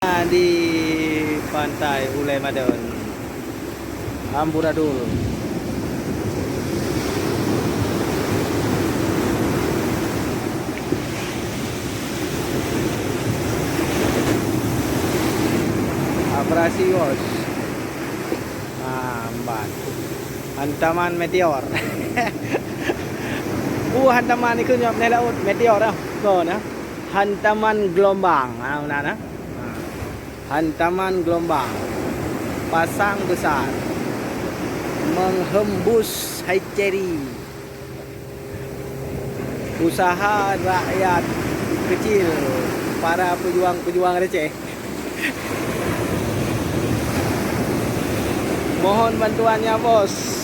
Di pantai Ulai Madon, Amburadul. Operasi Yos. Amban. Hantaman meteor. Hantaman ni kenyap ni laut meteor dah. Go nah. Hantaman gelombang. Nah. Hantaman gelombang pasang besar menghembus haiceri. Usaha rakyat kecil, para pejuang-pejuang receh. Mohon bantuannya, bos.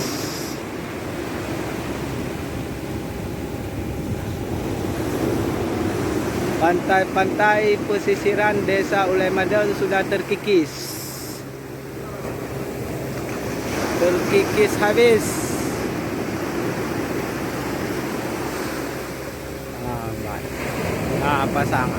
Pantai-pantai pesisiran Desa Ulai Madon sudah terkikis. Terkikis habis. Pasang.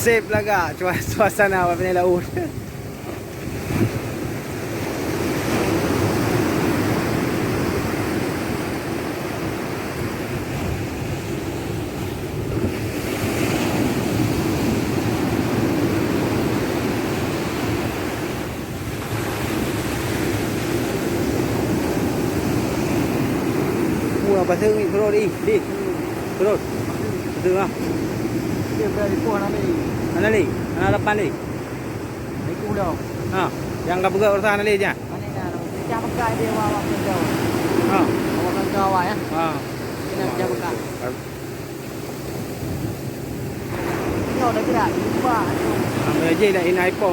Sip laga suasana apa ni laut. Apa sih bro di bro betul lah. Dia berada di pohon ni. Mana ni? Mana depan ni? Ni kuda. Yang enggak buka urusan ni je. Mana dah? Dia pakai dia bawa kerja. Bawa kerja awak ya. Dia nak jaga. Kau dah gerak. Lupa. Ambil je dah inai po.